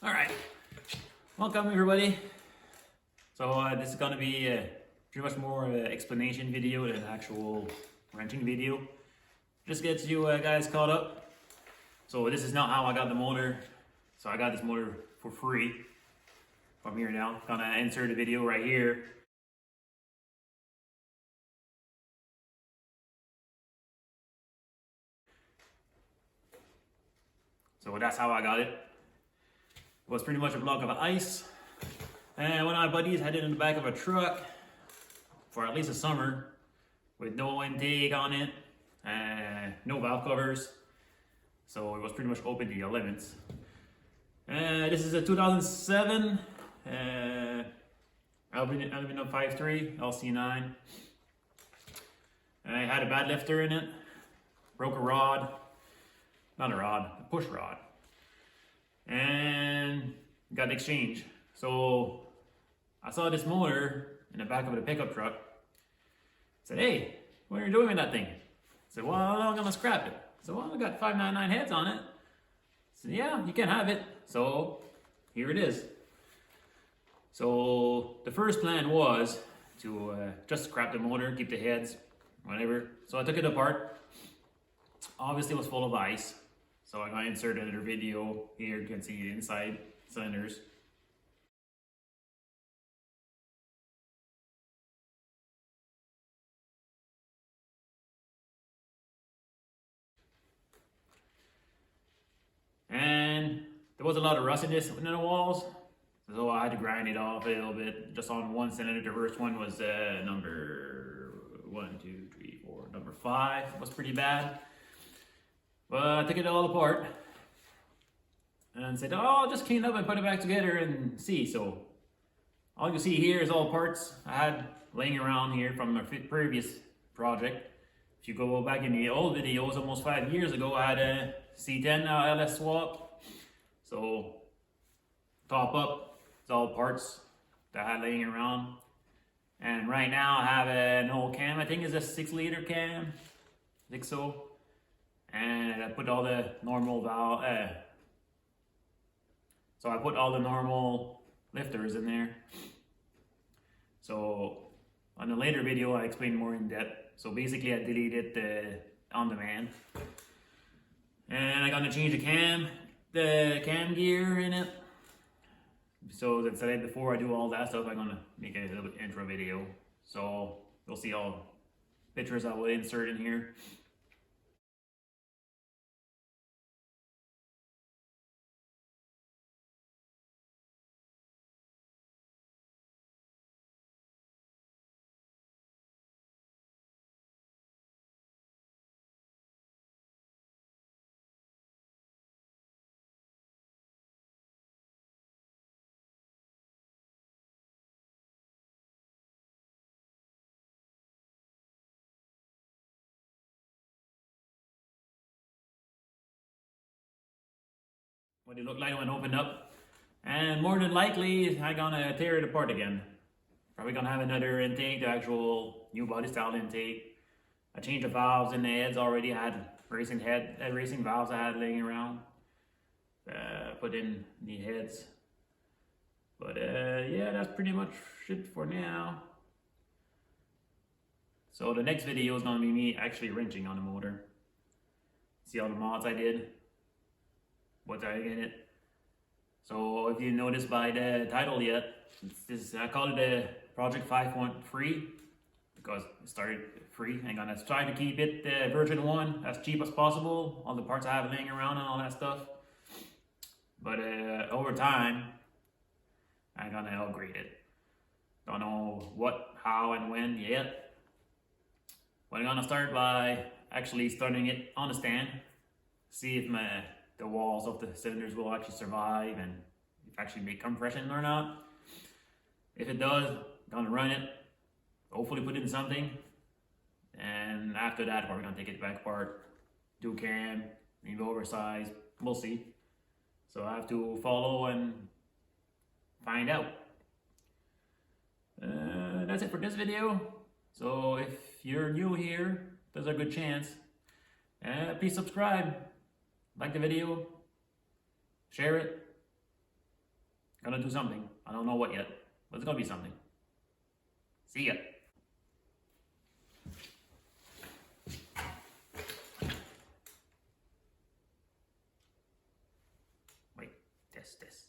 All right, welcome everybody. So this is going to be pretty much more of an explanation video than an actual wrenching video. Just get you guys caught up. So this is not how I got the motor. So I got this motor for free from here now. Gonna insert a video right here. So that's how I got it. It was pretty much a block of ice. And one of my buddies had it in the back of a truck for at least a summer with no intake on it, no valve covers. So it was pretty much open to the elements. This is a 2007 Aluminum 5.3 LC9. I had a bad lifter in it, broke a rod, not a rod, a push rod, and got the exchange. So I saw this motor in the back of the pickup truck. I said, hey, what are you doing with that thing? I said, well, I'm gonna scrap it. So, well, I got 599 heads on it. I said, yeah, you can have it. So here it is. So the first plan was to just scrap the motor, keep the heads, whatever. So I took it apart. Obviously it was full of ice. So I'm gonna insert another video here. You can see the inside cylinders. And there was a lot of rustiness in the walls, so I had to grind it off a little bit. Just on one cylinder, the first one was number 1, 2, 3, 4, number 5. It was pretty bad. But I took it all apart and said, oh, I'll just clean it up and put it back together and see. So all you see here is all parts I had laying around here from a previous project. If you go back in the old videos, almost 5 years ago, I had a C10 LS swap. So top up, it's all parts that I had laying around. And right now I have an old cam, I think it's a 6-liter cam, I think so. And I put all the normal valve, so I put all the normal lifters in there. So on a later video I explain more in depth. So basically I deleted the on demand. And I'm gonna change the cam gear in it. So as I said before I do all that stuff, I'm gonna make a little intro video. So you'll see all pictures I will insert in here. What it looked like when it opened up. And more than likely, I'm gonna tear it apart again. Probably gonna have another intake, the actual new body style intake. I changed the valves in the heads already. I had racing valves I had laying around. Put in the heads. But yeah, that's pretty much it for now. So the next video is gonna be me actually wrenching on the motor. See all the mods I did. What I get it. So if you notice by the title yet, I call it a Project 5.3 because it started free. I'm gonna try to keep it version 1 as cheap as possible. All the parts I have laying around and all that stuff. But over time, I'm gonna upgrade it. Don't know what, how, and when yet. But I'm gonna start by actually starting it on the stand. See if the walls of the cylinders will actually survive and if actually make compression or not. If it does, I'm gonna run it, hopefully put in something, and after that we're gonna take it back apart, do cam, maybe oversize, we'll see. So I have to follow and find out. That's it for this video. So if you're new here, there's a good chance. Please subscribe. Like the video, share it, Gonna do something. I don't know what yet, but it's gonna be something. See ya. Wait, this.